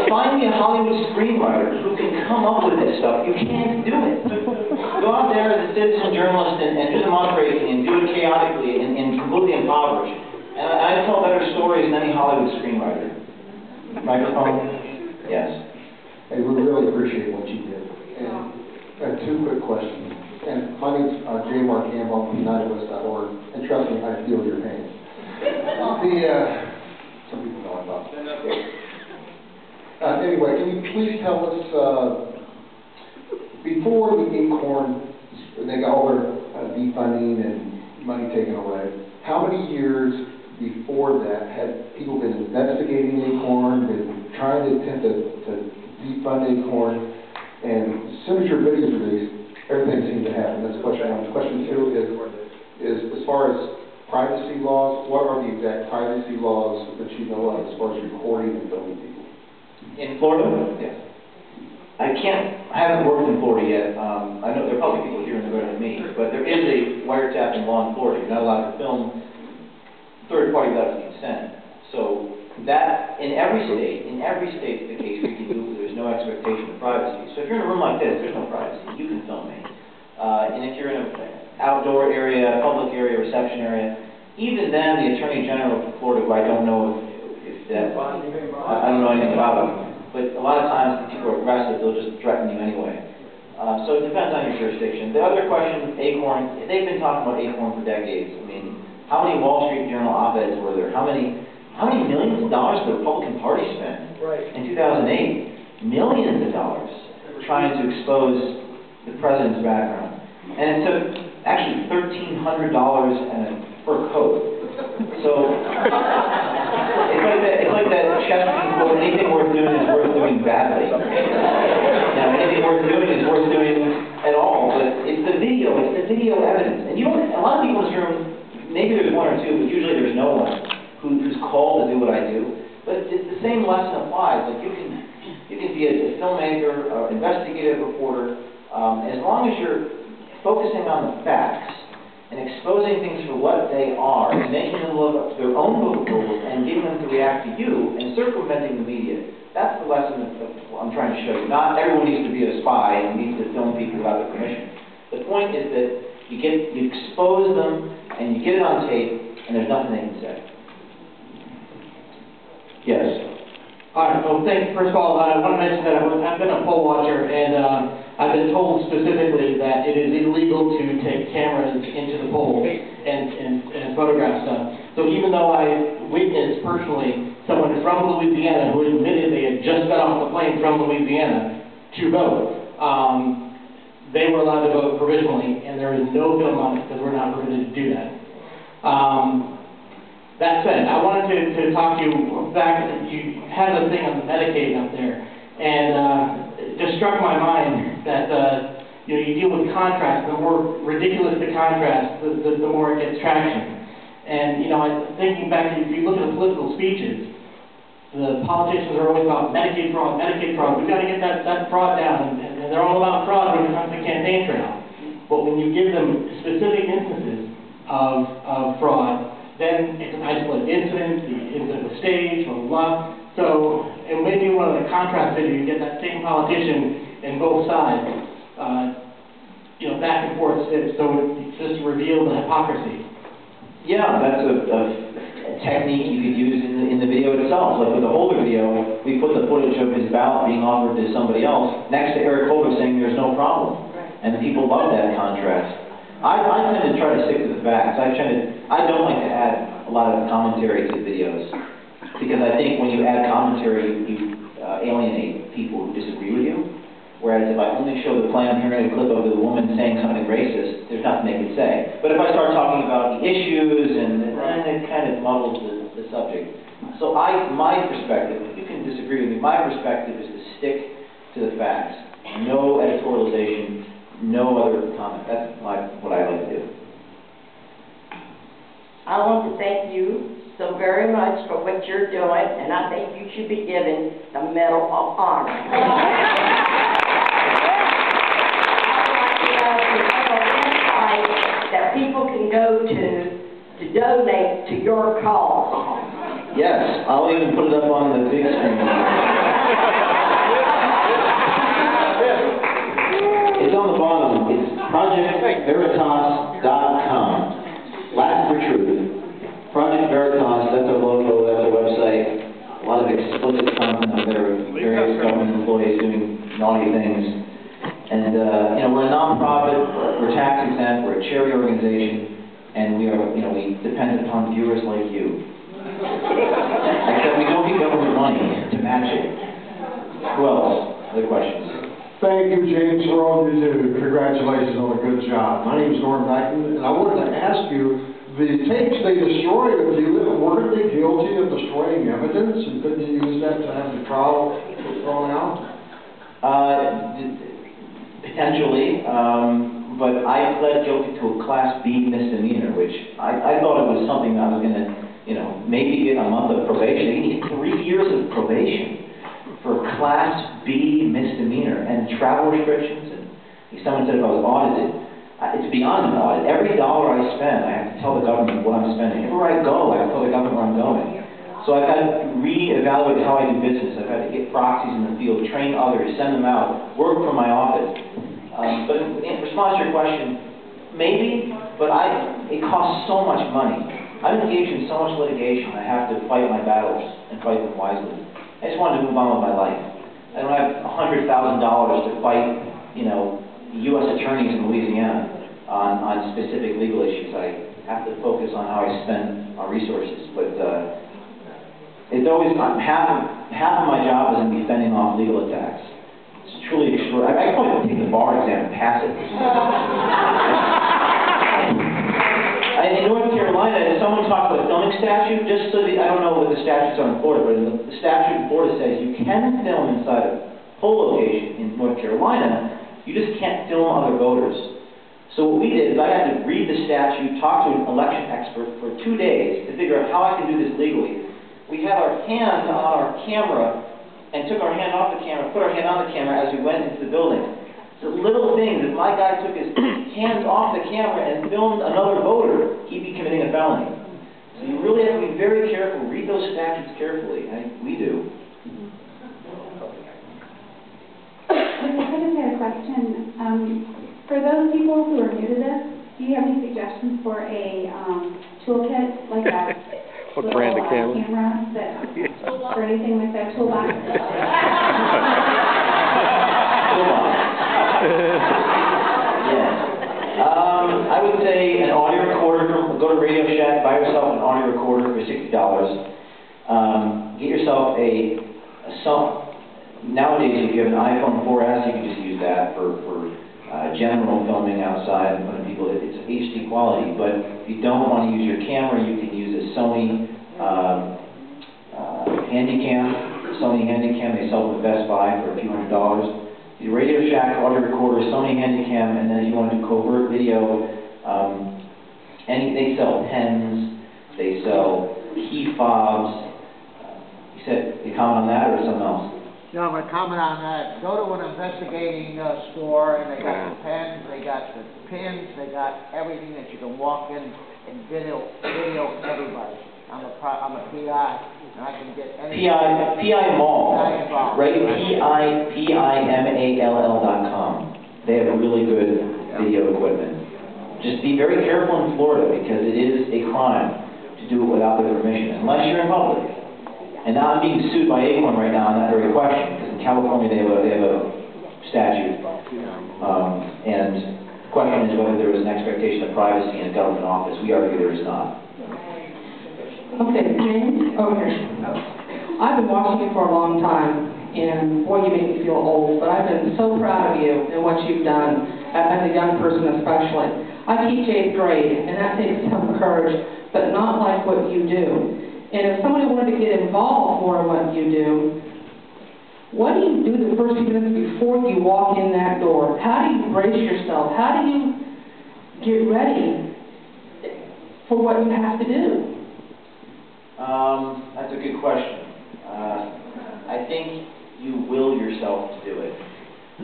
Find me a Hollywood screenwriter who can come up with this stuff. You can't do it. Go out there as a citizen journalist and do the muckraking and do it chaotically and completely impoverished. And I tell better stories than any Hollywood screenwriter. Microphone? Yes. Hey, we really appreciate what you did. And I have two quick questions. And my name's J. Mark Campbell from UnitedWest.org. And trust me, I feel your pain. Some people know I'm not. Anyway, can you please tell us, before the ACORN, they got all their defunding and money taken away, how many years before that had people been investigating ACORN, been trying to attempt to defund ACORN, and as soon as your videos are released, everything seemed to happen? That's question one. Question two is as far as privacy laws, what are the exact privacy laws that you know of as far as recording and filming people? In Florida? Yes. I haven't worked in Florida yet. I know there are probably people here in the room than me, but there is a wiretapping law in Florida. You're not allowed to film third party without his consent. So that, in every state it's the case where you can do it, there's no expectation of privacy. So if you're in a room like this, there's no privacy. You can film me. And if you're in an outdoor area, public area, reception area, even then the Attorney General of Florida, who I don't know if that, I don't know anything about him, but a lot of times if people are aggressive, they'll just threaten you anyway. So it depends on your jurisdiction. The other question, ACORN, they've been talking about ACORN for decades. I mean, how many Wall Street Journal op-eds were there? How many millions of dollars did the Republican Party spend in 2008? Millions of dollars trying to expose the president's background. And it took actually $1,300 and a fur coat. So it's like that Chesterton quote, anything worth doing is worth doing badly. Now, anything worth doing is worth doing at all, but it's the video evidence. And you don't, a lot of people in this room, maybe there's one or two, but usually there's no one who's called to do what I do. But it's the same lesson applies. Like you can be a filmmaker, or investigative reporter, as long as you're focusing on the facts and exposing things for what they are, and making them look up to their own book rules and getting them to react to you, and circumventing the media. That's the lesson of what I'm trying to show you. Not everyone needs to be a spy and needs to film people without their permission. The point is that you expose them, and you get it on tape, and there's nothing they can say. Yes? All right, well, thanks. First of all, I want to mention that I've been a poll watcher, and I've been told specifically that it is illegal to take cameras into the polls and photograph stuff. So even though I witnessed personally someone from Louisiana who admitted they had just got off the plane from Louisiana to vote, they were allowed to vote provisionally, and there is no film on it because we're not permitted to do that. That said, I wanted to talk to you back. You had a thing on the Medicaid up there, and it just struck my mind that you deal with contrast. The more ridiculous the contrast, the more it gets traction. And I'm thinking back, if you look at the political speeches, the politicians are always about Medicaid fraud, Medicaid fraud. We've got to get that fraud down, and they're all about fraud when it comes to campaign trail. But when you give them specific instances of fraud, then it's an isolated incident, the incident was staged, blah, blah, blah. So, and when you run a contrast video, you get that same politician in both sides, back and forth, so it's just to reveal the hypocrisy. Yeah, that's a technique you could use in the video itself. Like with the Holder video, we put the footage of his ballot being offered to somebody else next to Eric Holder saying there's no problem. And the people love that contrast. I tend to try to stick to the facts. I don't like to add a lot of commentary to videos, because I think when you add commentary, you alienate people who disagree with you. Whereas if I only show the Planned Parenthood clip of the woman saying something racist, there's nothing they can say. But if I start talking about the issues, and it kind of muddles the subject. So my perspective, you can disagree with me, my perspective is to stick to the facts. No editorialization. No other comment. That's what I like to do. I want to thank you so very much for what you're doing, and I think you should be given the Medal of Honor. I'd like to know if you have a website that people can go to donate to your cause. Yes, I'll even put it up on the big screen. It's on the bottom. It's projectveritas.com. Latin for truth. Project Veritas, that's our logo, that's our website. A lot of explicit content out there of various government employees doing naughty things. And, you know, we're a non-profit, we're tax exempt, we're a charity organization, and we are, you know, we depend upon viewers like you. Except we don't get government money to match it. Who else? Other questions? Thank you, James, for all you do. Congratulations on a good job. My name is Norm Dyken, and I wanted to ask you, the tapes they destroyed of you, weren't they guilty of destroying evidence, and couldn't you use that to have the trial thrown out? Potentially, but I pled guilty to a Class B misdemeanor, which I thought it was something I was going to, you know, maybe get a month of probation. You need 3 years of probation for a Class B misdemeanor and travel restrictions. And someone said if I was audited, it's beyond an audit. Every dollar I spend, I have to tell the government what I'm spending. Everywhere I go, I have to tell the government where I'm going. So I've had to re-evaluate how I do business. I've had to get proxies in the field, train others, send them out, work from my office. But in response to your question, maybe, but it costs so much money. I'm engaged in so much litigation, I have to fight my battles and fight them wisely. I just wanted to move on with my life. I don't have $100,000 to fight, you know, U.S. attorneys in Louisiana on specific legal issues. I have to focus on how I spend our resources. But it's always, half of my job is in defending off legal attacks. It's truly extraordinary. I can probably take the bar exam and pass it. In North Carolina, someone talked about a filming statute, just so I don't know what the statutes are in Florida, but the statute in Florida says you can film inside a poll location in North Carolina. You just can't film other voters. So what we did is I had to read the statute, talk to an election expert for 2 days to figure out how I can do this legally. We had our hand on our camera and took our hand off the camera, put our hand on the camera as we went into the building. So little things, if my guy took his hands off the camera and filmed another voter, he'd be committing a felony. So you really have to be very careful, read those statutes carefully. We do. I just had a question. For those people who are new to this, do you have any suggestions for a toolkit, like a what brand of camera? Or anything like that, toolbox? Yes. I would say an audio recorder. Go to Radio Shack, buy yourself an audio recorder for $60. Get yourself nowadays, if you have an iPhone 4S, you can just use that for general filming outside in front of people. It's HD quality, but if you don't want to use your camera, you can use a Sony Sony Handycam. They sell them at Best Buy for a few $100s. The Radio Shack audio recorder, Sony Handycam, and then if you want to do covert video, they sell pens, they sell key fobs. You said, you comment on that or something else? No, I'm going to comment on that. Go to an investigating store, and they got the pens, they got the pins, they got everything that you can walk in and video everybody. I'm a PI, and I can get any... PI Mall, right? PIMALL.com. They have really good video equipment. Just be very careful in Florida, because it is a crime to do it without their permission, unless you're in public. And now I'm being sued by ACORN right now on that very question, because in California they have a statute. And the question is whether there is an expectation of privacy in a government office. We argue there is not. Okay, James? Okay. I've been watching you for a long time, and boy, you make me feel old, but I've been so proud of you and what you've done, as a young person especially. I teach 8th grade, and that takes some courage, but not like what you do. And if somebody wanted to get involved more in what you do, what do you do the first few minutes before you walk in that door? How do you brace yourself? How do you get ready for what you have to do? That's a good question. I think you will yourself to do it.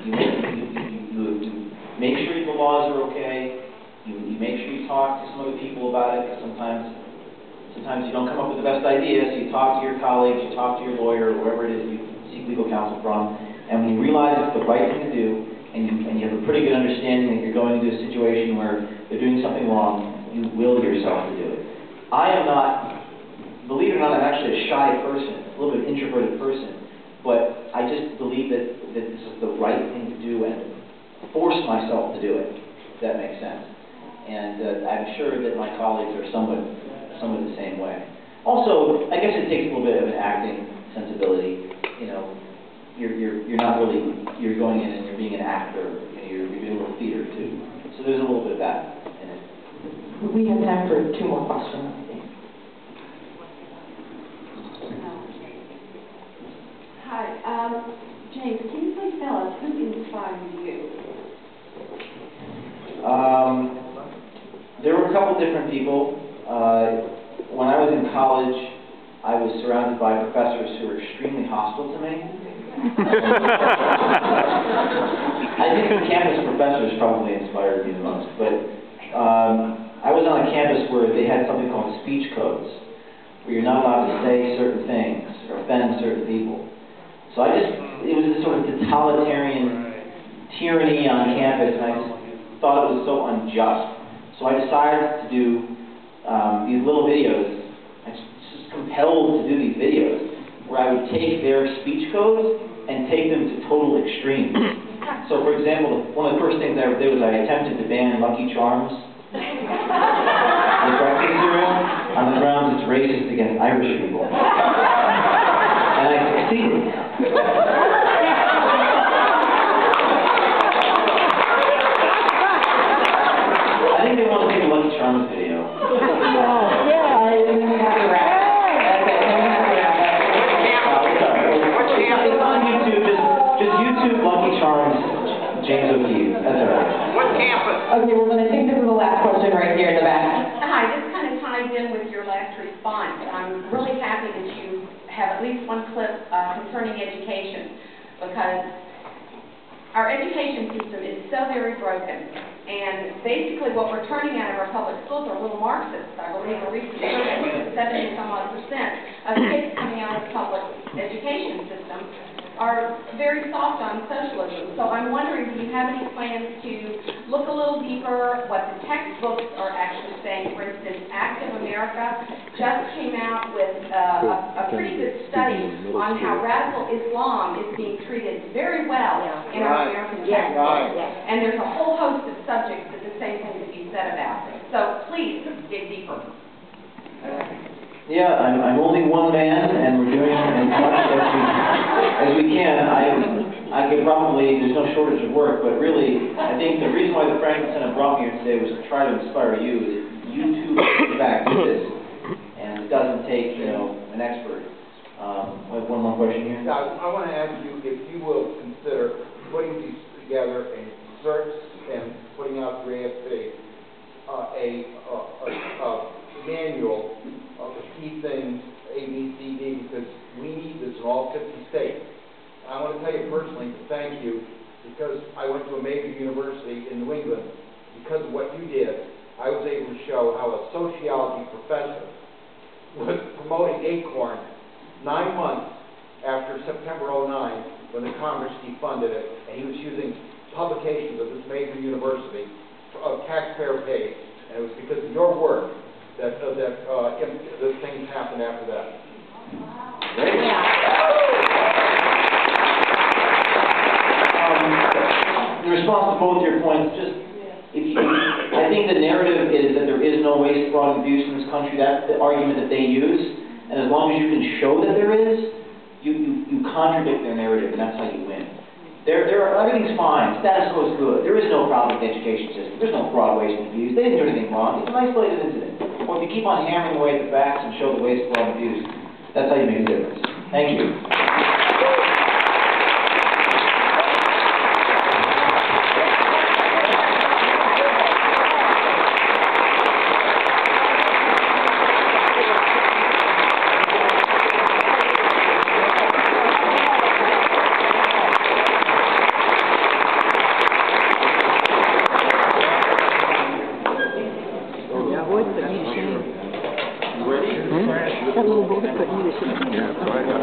You make sure the laws are okay. You make sure you talk to some other people about it, because sometimes Sometimes you don't come up with the best ideas, so you talk to your colleagues, you talk to your lawyer, or wherever it is you seek legal counsel from, and when you realize it's the right thing to do, and you have a pretty good understanding that you're going into a situation where they're doing something wrong, you will yourself to do it. I am not, believe it or not, I'm actually a shy person, a little bit introverted person, but I just believe that this is the right thing to do and force myself to do it, if that makes sense. And I'm sure that my colleagues are somewhat the same way. Also, I guess it takes a little bit of an acting sensibility. You know, you're not really, you're going in and you're being an actor, you know, you're doing a little theater too. So there's a little bit of that in it. We have time for 2 more questions. Hi, James, can you please tell us who inspired you? There were a couple different people. When I was in college, I was surrounded by professors who were extremely hostile to me. I think the campus professors probably inspired me the most, but I was on a campus where they had something called speech codes, where you're not allowed to say certain things or offend certain people. So it was this sort of totalitarian tyranny on campus, and I just thought it was so unjust. So I decided to do these little videos. I was just compelled to do these videos where I would take their speech codes and take them to total extremes. So, for example, one of the first things I ever did was I attempted to ban Lucky Charms, the breakfast cereal, on the grounds it's racist against Irish people. And I succeeded. I think they want to see the Lucky Charms video. It's on YouTube. Just YouTube Lucky Charms, James Okeefe. That's all right. What campus? Okay, we're going to take this as the last question right here in the back. Hi, this kind of ties in with your last response. I'm really happy that you have at least one clip concerning education, because our education system is so very broken. And basically what we're turning out of our public schools are little Marxists. I believe a recent survey that 70-some-odd% of kids coming out of the public education system are very soft on socialism. So I'm wondering, do you have any plans to look a little deeper what the textbooks are actually saying? For instance, Active America just came out with a pretty good study on how radical Islam is being treated very well in our American textbooks. And there's a whole host of subjects that the same thing that you said about. So please dig deeper. Yeah, I'm only one man, and we're doing as much as we can. I could probably, there's no shortage of work, but really, I think the reason why the Franklin Center brought me here today was to try to inspire you, that you too, in fact, do this, and it doesn't take, you know, an expert. We have one more question here. Now, I want to ask you if you will consider putting these together in search and putting out through AFP a manual of the key things, A, B, C, D, because we need this in all 50 states. And I want to tell you personally, thank you, because I went to a major university in New England. Because of what you did, I was able to show how a sociology professor was promoting ACORN 9 months after September '09, when the Congress defunded it, and he was using publications of this major university of taxpayer paid, and it was because of your work that those things happened after that. Great. In response to both your points, just I think the narrative is that there is no waste, fraud, and abuse in this country. That's the argument that they use, and as long as you can show that there is, you contradict their narrative, and that's how you win. Everything's fine. Status quo is good. There is no problem with the education system. There's no fraud, waste, and abuse. They didn't do anything wrong. It's an isolated incident. Well, if you keep on hammering away at the facts and show the waste, fraud, and abuse, that's how you make a difference. Thank you. Jawohl, für die Schön. That little voter that you were sitting. Yeah, that's what I thought.